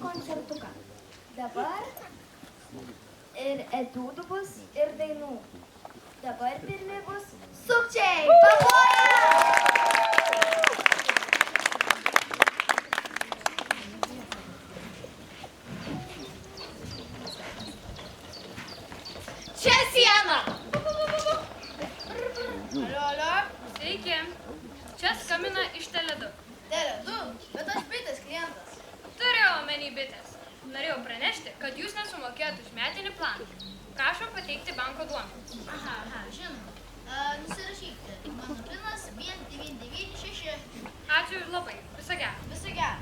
koncertuką. Dabar ir etiudų bus, ir dainų. Dabar pirmi bus sukčiai. Pavojus! Čia siena! Alio. Sveiki. Čia skambina iš Tele2. Tele2? Bet aš bitės klientas. Turėjau omeny bitės. Norėjau pranešti, kad jūs nesumokėjot už metinį planą. Prašom pateikti banko duomenis. Aha, žinoma. Nusirašykite. Mano pinas 1996. Ačiū labai. Viso gero. Viso gero.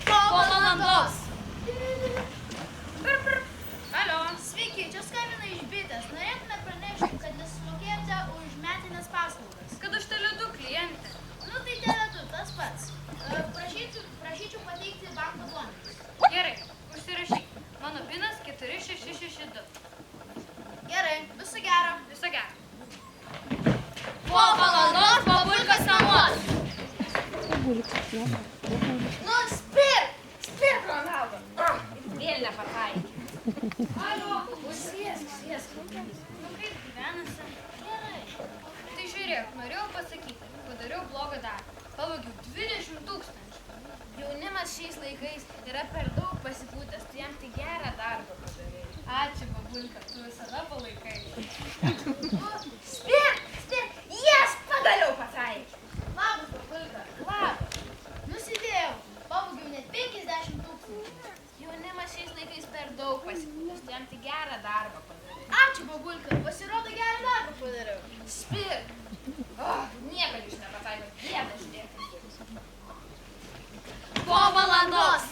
Po valandos. Alio. Sveiki, čia skambina iš bitės. Norėtume pranešti, kad nesumokėjote už metinės paslaugas. Kad aš Tele2 klientė. Nu tai Tele2, tas pats. Prašyčiau pateikti banko duomenis. Gerai, užsirašyk. Mano pinas 4662. Gerai, viso gero. Viso gero. Po valandos babulkas namuos. Nu, spirk, Ronaldo. Vėl nepataikė. Alio, sėsk. Nu kaip gyvenasi? Gerai. Tai žiūrėk, norėjau pasakyti, padariau blogą darbą. Pavogiau 20 000. Jaunimas šiais laikais yra per daug pasipūtęs, tu jam tik gerą darbą padarei. Ačiū, babulka, tu visada palaikai. Spirk! Jes, pagaliau pataikė. Labas, babulka. Labas. Nusidėjau. Pavogiau net 50 000. Jaunimas šiais laikais per daug pasipūtęs, tu jam tik gerą darbą padarei. Ačiū, babulka. Pasirodo, gerą darbą padariau. Spirk. Niekad jūs nepataikot, gėda žiūrėk. Po valandos.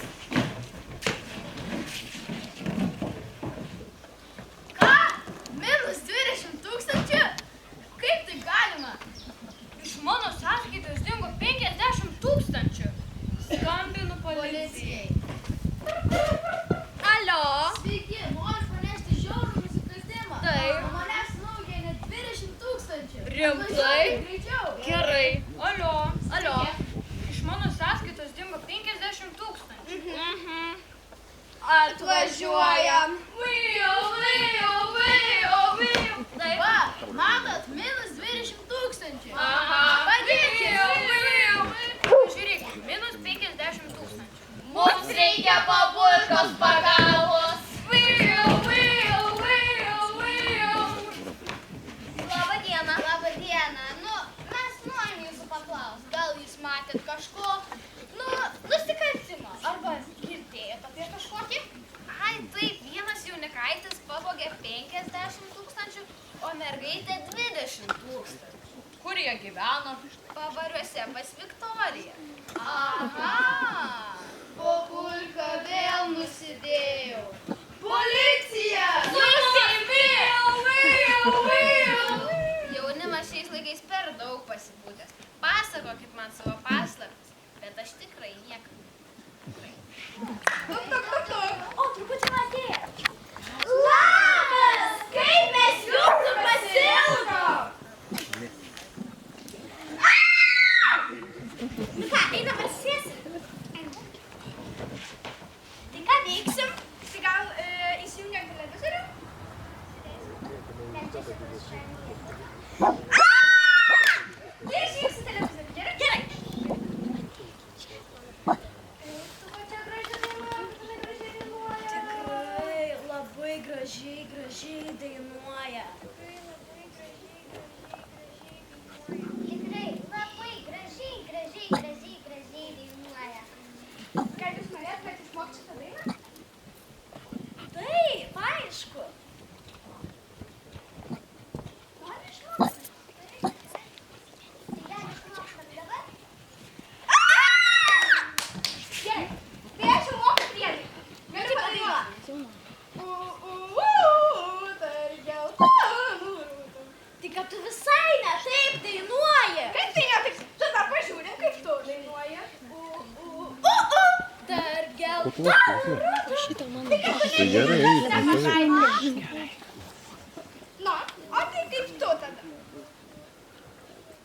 Ką? Minus 20 000? Kaip tai galima? Iš mano sąskaitos dingo 50 000. Skambinu policijai. Alio. Sveiki, noriu pranešti žiaurų nusikaltimą. Taip. Nuo manęs nuvogė net 20 000. Rimtai? Atvažiuokit greičiau. Gerai. Alio. Iš mano sąskaitos dingo 50 000. Atvažiuojam. Tai va, matot, minus 20 000. Aha. Padėkit. Žiūrėk, minus 50 000. Mums reikia babulkos pagalbos. Labą dieną. Nu, mes norim jūsų paklausti. Gal jūs matėt kažko, nusikaltimą? Arba girdėjot apie kažkokį? Ai, taip, vienas jaunikaitis pavogė 50 000, o mergaitė 20 000. Kur jie gyveno? Pavariuose pas Viktoriją. Aha! Babulka vėl nusidėjau. Policija! Jaunimas šiais laikais per daug pasipūtęs. Pasakokit man savo paslaptis, bet aš tikrai niekam. O, truputį matėjo. Labas! Kaip mes jūsų pasilgom? Ką, einam ar sėsim? Tai ką veiksim? Tai gal įsijungiam televizorių? Tai išjungsi televizorių, gerai? Gerai. Tikrai labai gražiai dainuoja. Tikrai labai gražiai dainuoja. Gal jūs norėtumėte išmokti šitą dainą? Taip, aišku. Nori išmokti? Tai gal išmokstam dabar? Gerai, tai aš jau moku priedai. Galiu padainuoti. Tai kad tu visai ne taip dainuoji. Kaip tai ne taip? Tada pažiūrim, kaip tu dainuoji. Dar gelta. Tai gerai. Nu, o tai kaip tu tada?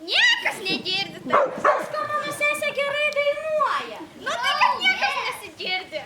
Niekas negirdi. Visko mano sesė gerai dainuoja. Nu tai kad niekas nesigirdi.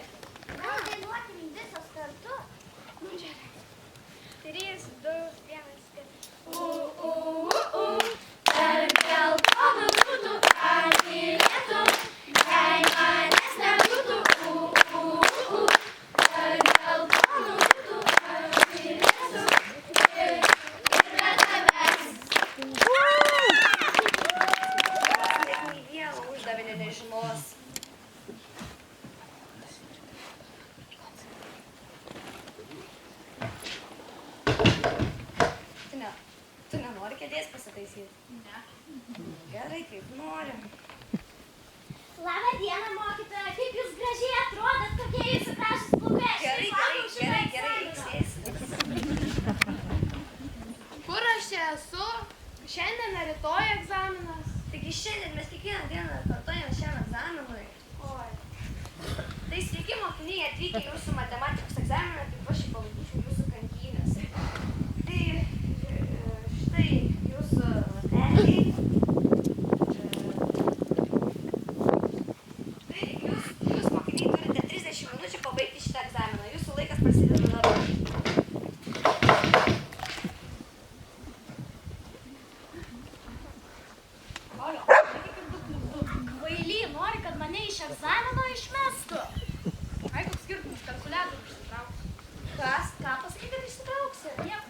Gerai, kaip nori. Labą dieną, mokytoja, kaip jūs gražiai atrodat, kokie jūsų gražūs plaukai. Gerai, sėskis. Kur aš čia esu? Šiandien ar rytoj egzaminas? Taigi šiandien mes kiekvieną dieną kartojame šiam egzaminui. Oi. Tai sveiki mokiniai atvykę jūsų matematikos egzaminą, kaip aš jį pavadinčiau jūsų kankynės. Tai štai jūsų lapeliai. Tai jūs mokiniai turite 30 minučių pabaigti šitą egzaminą. Jūsų laikas prasideda dabar. Kvaily, nori, kad mane iš egzamino išmestų. Ai, koks skirtumas, kalkuliatorių išsitrauksiu. Kas? Ką pasakyti, kad išsitrauksi? Nieko.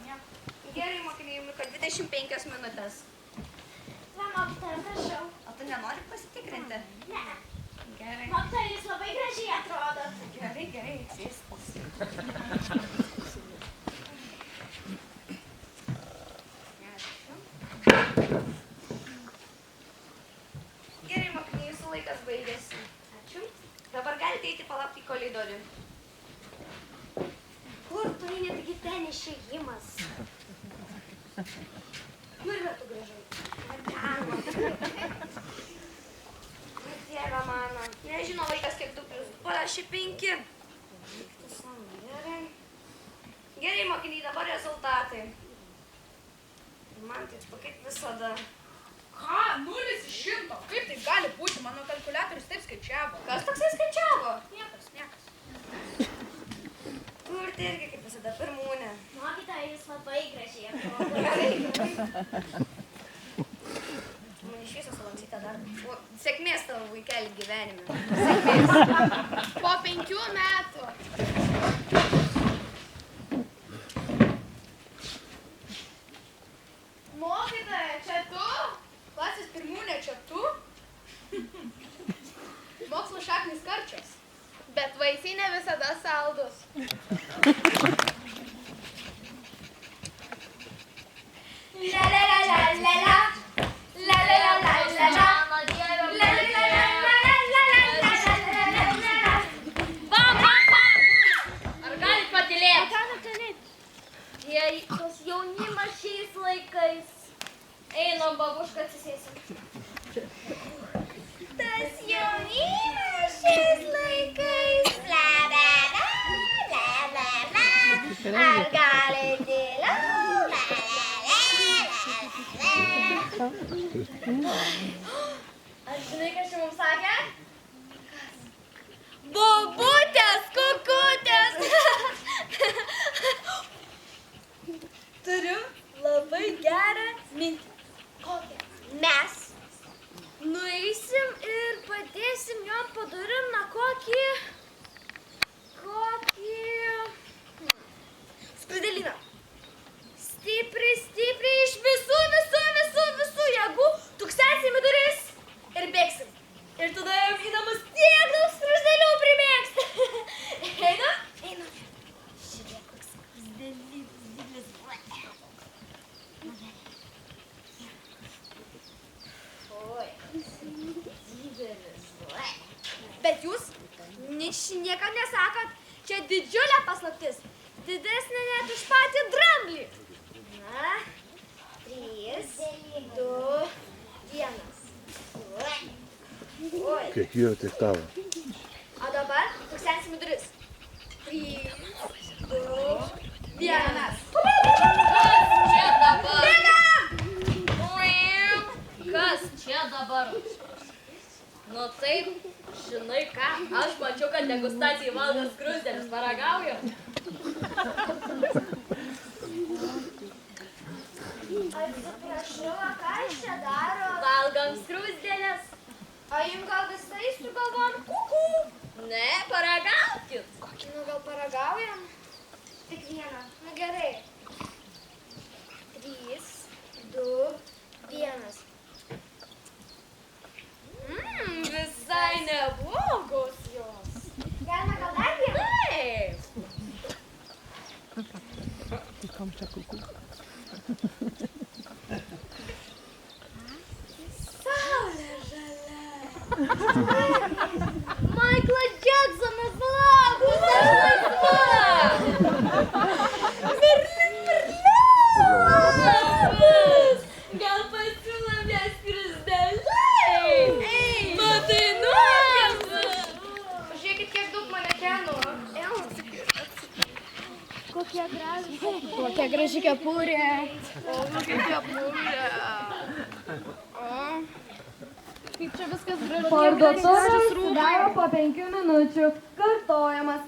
Gerai, mokiniai, jums liko 25 minutės. Va, mokytoja, prašau. O tu nenori pasitikrinti? Ne. Gerai. Mokytoja, jūs labai gražiai atrodot. Gerai, sėskis. Gerai, mokiniai, jūsų laikas baigėsi. Ačiū. Dabar galite eiti palaukti į koridorių. Kur tu eini, taigi ten išėjimas? Kur yra tu gražai? Dieve mano. Nežino vaikas, kiek 2 + 2 parašė 5. Gerai. Gerai, mokiniai, dabar rezultatai. Man tai kaip visada. Ką? 0 iš 100. Kaip taip gali būti? Mano kalkuliatorius taip skaičiavo. Kas toksai skaičiavo? Niekas. Kur tai irgi kaip visada pirmūnė. Mokytoja, jūs labai gražiai atrodot. Gerai. Iš viso sulanksite dar. Sėkmės tavo vaikelį gyvenime. Po 5 metų. Mokytoja, čia tu? Klasės pirmūnė, čia tu? Mokslo šaknys karčios. Bet vaisiai ne visada saldus. La la la la la la. La la la la la la. Ar galit patylėti? Jei tas jaunimas šiais laikais. Einam, babuška, atsisėsim. Tas jaunimas šiais laikais. Bla bla bla bla bla bla. Ar gali tyliau? Bla bla bla bla. Aš žinai, kas čia mums sakė? Bobutės, kukutės. Turiu labai gerą mintį. Kokia? Mes nueisim ir padėsim jom padarim, na kokį skrideliną. Stipriai iš visų jėgų tuksensim į duris ir bėgsim. Ir tada jau į namus tiek daug skruzdėlių primėgs. Einam? Einam. Žiūrėk, koks skruzdėlis. Oi, didelis. Bet jūs niekam nesakot, čia didžiulė paslaptis. Didesnė net už patį dramblį. Na, 3, 2, 1. Oi. Kiek jo, tiek tavo. O dabar tuksensim į duris. 3, 2, 1. Kas čia dabar? Nu taip, žinai ką, aš mačiau, kad degustacijai valgant skruzdėlius paragauju. Atsiprašau, ką jūs čia daro? Valgam skruzdėlės. O jums gal visai sugalvom kuku? Ne, paragaukit. Nu, gal paragaujam? Tik vieną. Nu, gerai. 3, 2, 1. Visai neblogos jos. Galima gal dar vieną? Taip. Kam čia kuku? Saulė Michaelas Jacksonas labas, aš laisva. Labas. Gal pasiūlom jas skruzdėlei? Matai, nuogas. Pažiūrėkit, kiek daug manekenų. Kokia graži kepurė. Kaip čia viskas gražu. Parduotuvė užsidaro po 5 minučių. Kartojamas.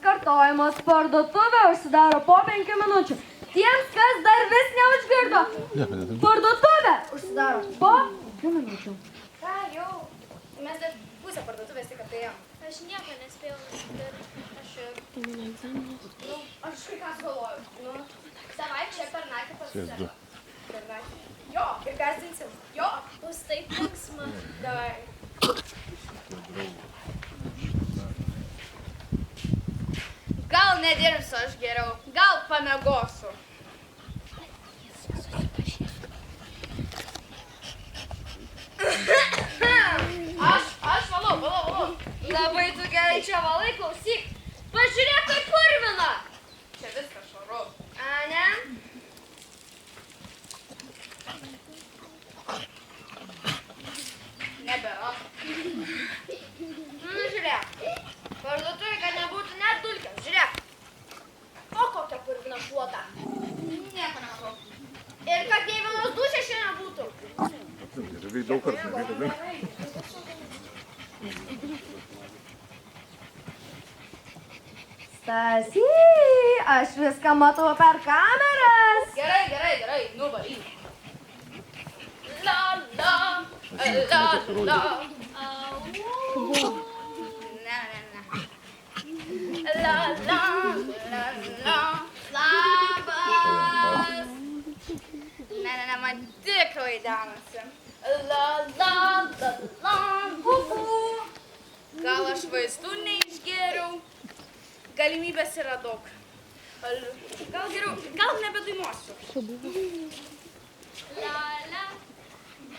Parduotuvė užsidaro po 5 minučių. Tiems, kas dar vis neužgirdo. Parduotuvė užsidaro po 5 minučių. Ką jau? Mes dar pusę parduotuvės tik apėjom. Aš nieko nespėjau nusipirkti. Aš kai ką sugalvoju. Savaitę čia per naktį Sėdu. pasisėdžiu. Per naktį. Jo, ir gazdinsim. Jo, Bus taip linksma. davai. Gal nedirbsiu aš geriau, gal pamiegosiu. Aš valau. Labai tu gerai čia valai, klausyk. Pažiūrėk, kaip purvina. Čia viskas švaru. A, ne? Nebėra. Nu, žiūrėk. Parduotuvė, kad nebūtų net dulkės. Žiūrėk. O kokia purvina šluota. Nieko nematau. Ir kad nei vienos dušės čia nebūtų. Gerai, daug kartų. Stasy, aš viską matau per kameras. Gerai, nuvaryk. La. Ne. La. Labas. Ne, man tikrai denasi. La. Gal aš vaistų neišgėriau? Galimybės yra daug. Gal geriau, gal nebedainuosiu.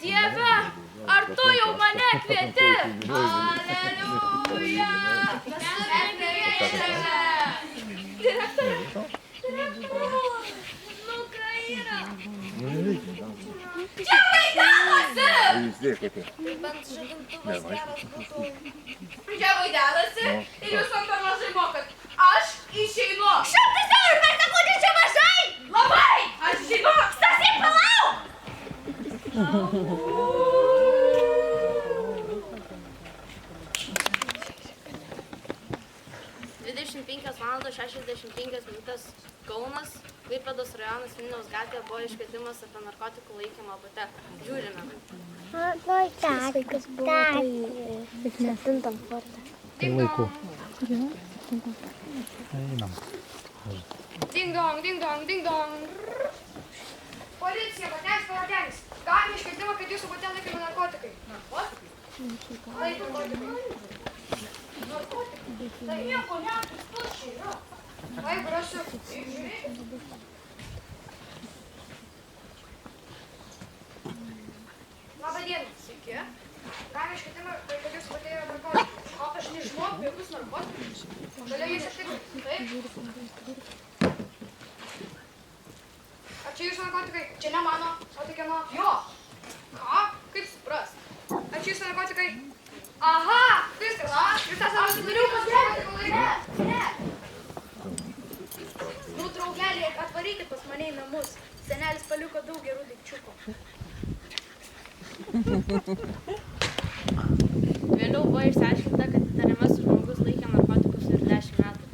Dieve, ar tu jau mane kvieti? Aleliuja! Direktorė! Nu, ką yra? Čia vaidenosi! Bent žadintuvas geras būtų. Čia vaidenosi ir jūs man per mažai mokat. Aš išeinu. 100 eurų per sekundę čia mažai! Labai! Aš išeinu. Stasy, palauk! 25:65 Kaunas, Klaipėdos rajonas, Vilniaus gatvėje buvo iškvietimas apie narkotikų laikymą bute. Žiūrime. Vaikas buvo 7 forte. Ding dong. Ding dong. Policija, patenis. Gavome iškvietimą, kad jūsų bute laikomi narkotikai. Narkotikai? Narkotikai. Tai nieko, tuščiai yra. Vai, prašau, žiūrėkit. Labą dieną. Sveiki. Gavome iškvietimą, kad jūsų bute yra narkotikai. O aš nežinau apie jokius narkotikus. Galiu jais ištikrinti. Taip? Ar čia jūsų narkotikai? Čia ne mano, o tai kieno? Jo. Ką? Kaip suprast? Ar čia jūsų narkotikai? Aha, viskas. Jūs esate nusidariau narkotikų laiką. Ne. Nu, draugeliai, atvarykit pas mane į namus. Senelis paliko daug gerų daikčiukų. Vėliau buvo išsiaiškinta, kad įtariamasis žmogus laikė narkotikus ir 10 metų.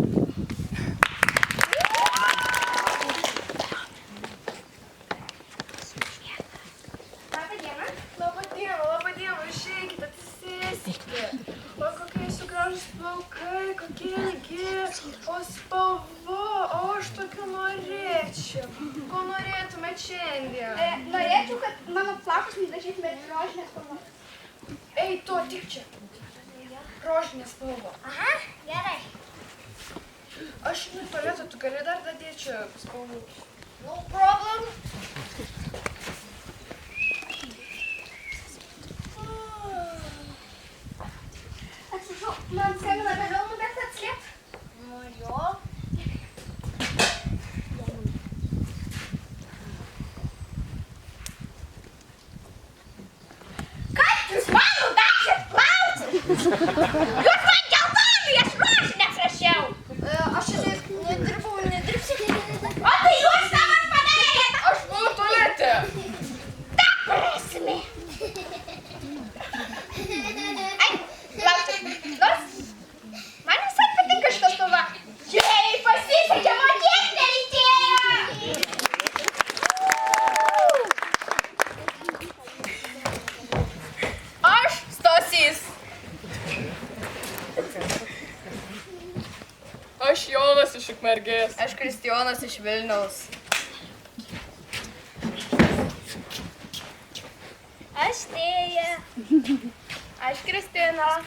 Labą dieną, išeikit, atsisėskite. O kokie jūsų gražūs plaukai, kokie ilgi, o spalva, o aš tokių norėčiau. Ko norėtumėt šiandien? Norėčiau, kad mano plaukus nudažytumėt rožinės spalvos. Ei, to tik čia. Rožinė spalva. Aha, gerai. Aš einu į tualetą, tu gali dar dadėti čia spalvų. No problem. Ukmergės. Aš Kristijonas iš Vilniaus. Aš Tėja. Aš Kristina.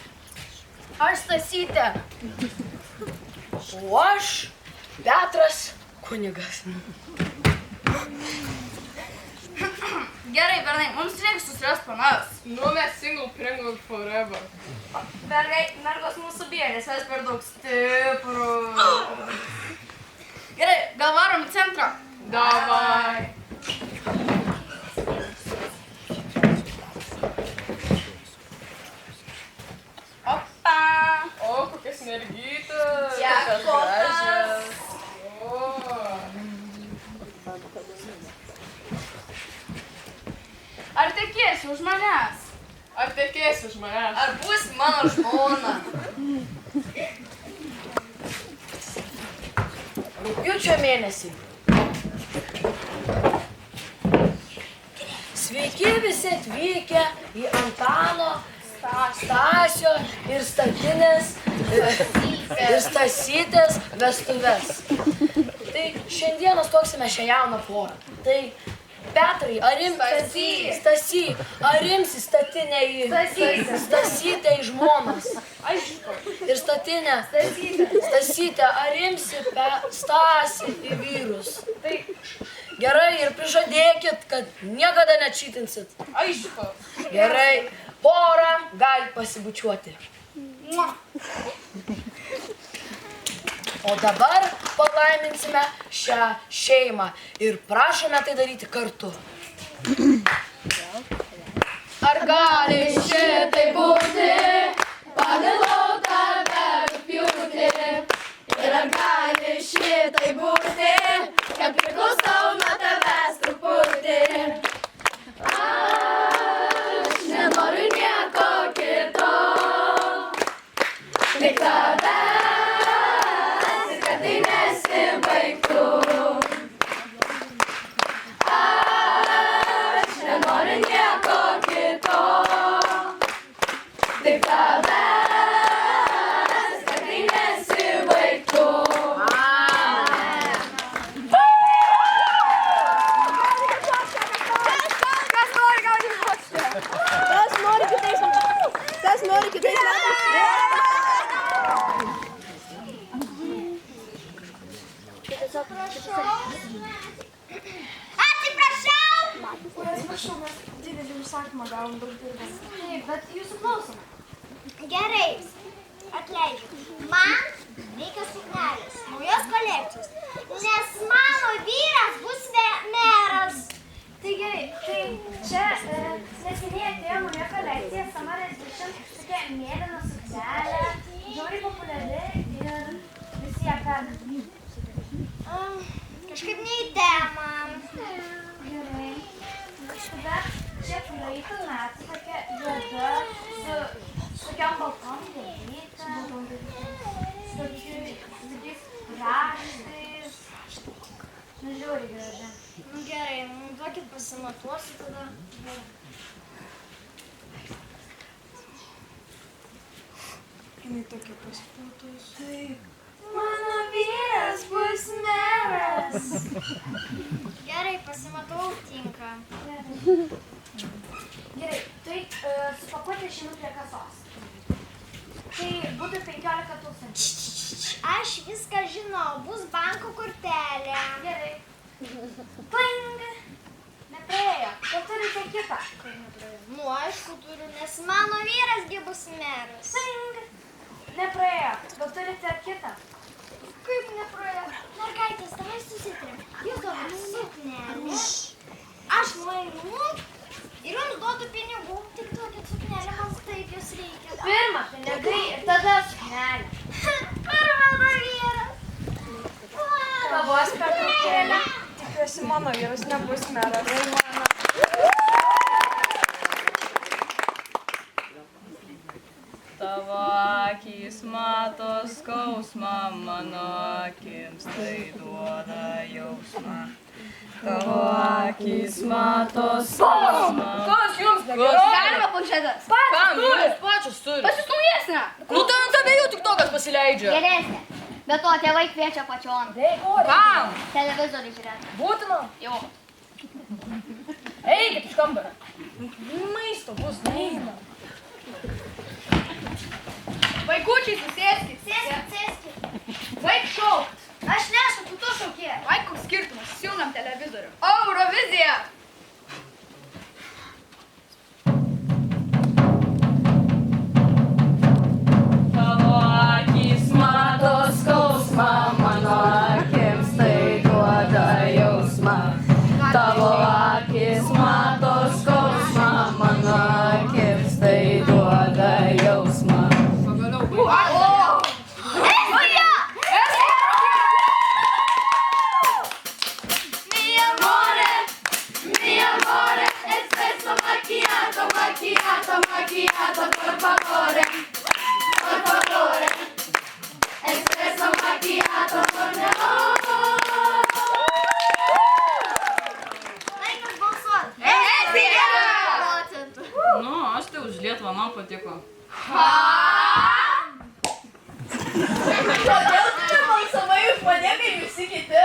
Aš Stasytė. O aš Petras kunigas. Gerai, bernai, mums reikia susirasti panavus. Nu, mes single pringle forever. Bergai, mergos mūsų bijo, nes mes per daug stiprų. Gerai, gal varom į centrą? Davai. Opa! O, kokias mergytės. Jakotas. Kokios gražios. O. Ar tekėsi už manęs? Ar tekėsi už manęs? Ar būsi mano žmona? Rugpjūčio mėnesį. Sveiki visi atvykę į Antano, Stasio ir Statinės ir Stasytės vestuves. Tai šiandieną stoksime šią jauną porą. Tai Petrai, ar Stasy, ar imsi Statinę į Stasytę į žmonas? Ir Statinę, Stasytę, ar imsi Stasį į vyrus? Gerai, ir prižadėkit, kad niekada nečytinsit. Aišku. Gerai, pora gali pasibučiuoti. O dabar palaiminsime šią šeimą ir prašome tai daryti kartu. Ar gali šitai būti, pamilau tave rugpjūtį? Ir ar gali šitai būti, kad priklausau nuo tavęs truputį? Aš nenoriu nieko kito, tik tavęs. Tai nesibaigtų. Aš nenoriu nieko kito, tik tavęs, kad tai nesibaigtų. Kas nori kitais metais? Atsiprašau, mes didelį užsakymą gavom daug dirbam. Taip, bet jūsų klausome. Gerai, atleidžiu. Man reikia suknelės, naujos kolekcijos, nes mano vyras bus meras. Tai gerai, tai čia neseniai atėjo nauja kolekcija, Summer Edition, tokia mėlyna suknelė, žiauriai populiari ir visi ją perka. Kažkaip ne į temą. Gerai. Bet čia praeitų metų tokia juoda su tokiam balkom dalykom, su tokiais raštais. Nu, žiauriai graži. Gerai, duokit pasimatuosiu tada. Jinai tokia pasipūtus. Taip. Mano vyras bus meras. Gerai, pasimatau, tinka. Gerai, tai supakuoti šeimų prie kasos. Tai būtų 15 000. Aš viską žinau, bus banko kortelė. Gerai. Pling! Nepraėjo. Gal turite kitą? Nu, aišku, turiu, nes mano vyras gi bus meras. Pling! Nepraėjo. Gal turite kitą? Kaip nepraėjo? Mergaitės, davai susitarėm. Jūs duodat suknelę. Aš nueinu ir jums duodu pinigų. Tik duokit suknelę, man taip jos reikia. Pirma pinigai ir tada suknelė. Per mano vyras. Kavos pertraukėlė. Tikiuosi, mano vyras nebus meras. Tavo akys mato skausmą, mano akims tai duoda jausmą. Tavo akys mato skausmą. Kas jums negerai? Galima planšetės. Kam jūs pačios turi? Pas jūs naujesnė. Nu tai ant abiejų tik tokas pasileidžia. Geresnė. Bet to tėvai kviečia pačion. Kam? Televizorių žiūrėti. Būtina? Jo. Eikit iš kambario. Maisto bus, neina. Vaikučiai, susėskit. Sėskit. Vaik šaukt. Aš nešaukiu, tu šaukė. Vaik, koks skirtumas, įsijungiam televizorių. Eurovizija. Tavo akys mato skausmą, mano akims tai duoda jausmą. Tavo akys mato skausmą, mano akims tai duoda jausmą. Laikas balsuot. Nu, aš tai už Lietuvą, man patiko. Kodėl tu nebalsavai už mane, kai visi kiti?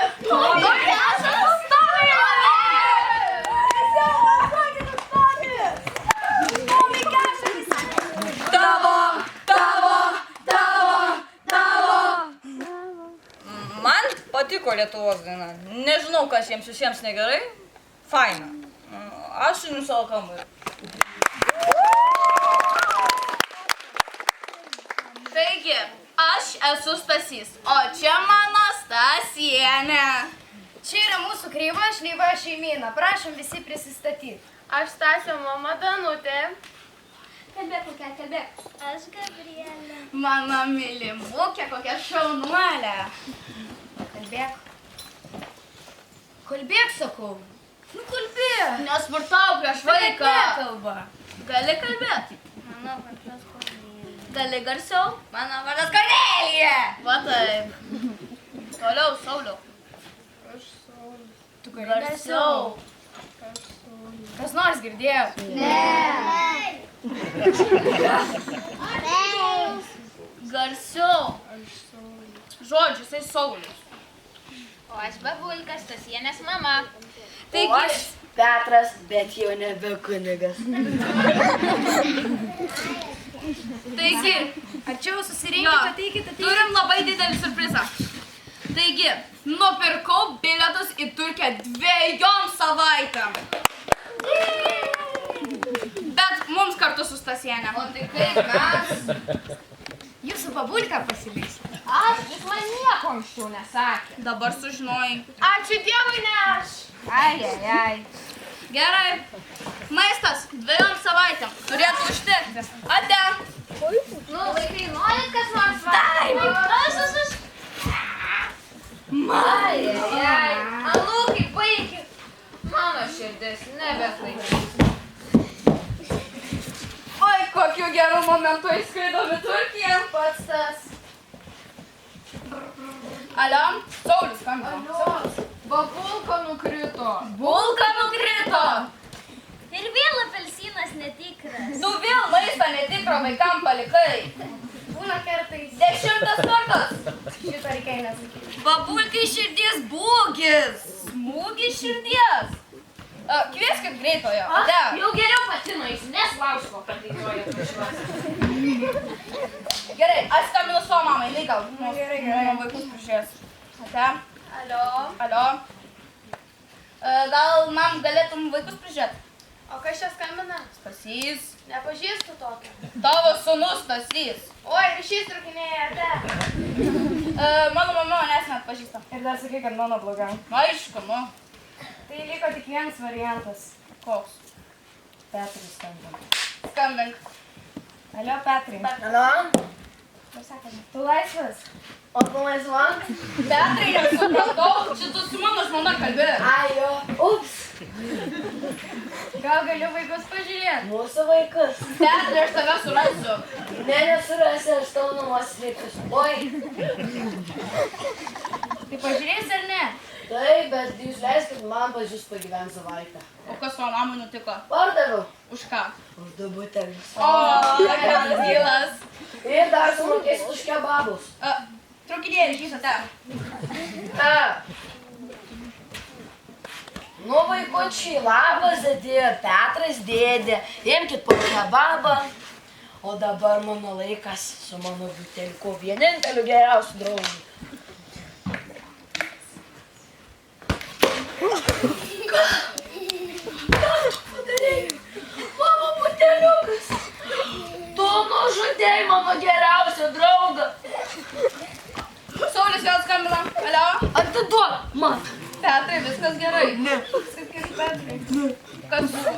Man patiko Lietuvos daina. Nežinau, kas jiems visiems negerai. Faina. Aš einu savo kambarį. Taigi, aš esu Stasys, o čia mano Stasienė. Čia yra mūsų kreiva šleiva šeimyna. Prašom visi prisistatyti. Aš Stasio mama Danutė. Kalbėk, kokia kalbėk. Aš Gabrielė. Mano mylimukė, kokia šaunuolė. Kalbėk. Kalbėk, sakau. Nu, kalbėk. Nesvartau prieš vaiką. Kalba. Gali kalbėti. Mano vardas Kornelija. Gali garsiau. Mano vardas Kornelija. Va taip. Toliau, Sauliau. Aš Saulius. Tu gali garsiau. Kas nors girdėjo? Garsiau. Žodžiu, jisai Saulius. O aš Babulka, Stasienės mama. Taigi, Petras, bet jau nebe kunigas. taigi, arčiau susirinkite, ateikite. Turim labai didelį surprizą. Taigi, nupirkau bilietus į Turkiją 2 savaitėm. Bet mums kartu su Stasienė. O tai kaip mes? Jūsų babulka pasiliks. Jis man nieko anksčiau nesakė. Dabar sužinojai. Ačiū Dievui, ne aš. Ai. Gerai. Maistas 2 savaitėm. Turėtų užtekti. Ate. Nu, vaikai, norit kas nors valgyti? Aš. Anūkai, baikit. Mano širdis nebeklaikys. Oi, kokiu geru momentu įskridom į Turkiją. Pats tas. Alio, Saulius skambino. Babulka nukrito. Bulka nukrito. Ir vėl apelsinas netikras. Tu vėl maistą netikrą vaikam palikai. Būna kartais. 10 kartas. Šitą reikia nesakyti. Babulkai širdies būgis. Smūgis širdies. Kvieskit greitojo. Ate. Jau geriau pati nueisiu, neslaužko, kad tai nuoja važiuos. Gerai, aš skambinu savo mamai. Lygal. Gerai. Vaikus prižiūrės. Ate. Alio. Gal, mam, galėtum vaikus prižiūrėti? O kas čia skambina? Stasys. Nepažįstu tokio. Tavo sūnus Stasys. Oi, ryšys trukinėja, ate. Mano mama manęs net pažįsta. Ir dar sakai, kad mano bloga. Aišku, nu. Tai liko tik vienas variantas. Koks? Petrai skambina. Skambink. Alio, Petrai. Alo? Tu laisvas? O tu laisva? Petrai, nesupratau. Šitu su mano žmona kalbė. Ai, jo. Ups. Gal galiu vaikus pažiūrėti? Mūsų vaikus. Petrai, aš tave surasiu. Ne, nesurasi, aš tavo namuose slėpsiu. Oi. Tai pažiūrėsi ar ne? Taip, bet jūs leiskit man pažįst pagyventi savaitę. O kas tavo mamai nutiko? Pardaviau. Už ką? Už 2 butelius. O, geras gylas. Ir dar sumokėsit už kebabus. traukinėlį šį tą. Nu, vaikučiai, labas, dėdė, Petras, dėdė, imkit po kebabą. O dabar mano laikas su mano buteliuku, vieninteliu geriausiu draugu. Ką tu padarei? Mano buteliukas. Tu nužudei mano geriausią draugą. Saulis vėl skambina. Alio? Atiduok man. Petrai, viskas gerai. Ne. Viskas gerai, Petrai. Ne. Kas buvo?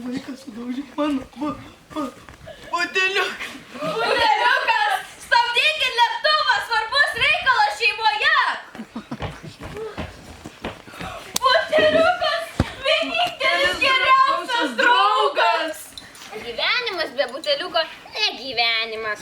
Vaikas sudaužė mano buteliuką. Buteliukas! Stabdykit lėktuvą, svarbus reikalas šeimoje! Buteliukas! Vienintelis geriausias draugas! Gyvenimas be buteliuko ne gyvenimas.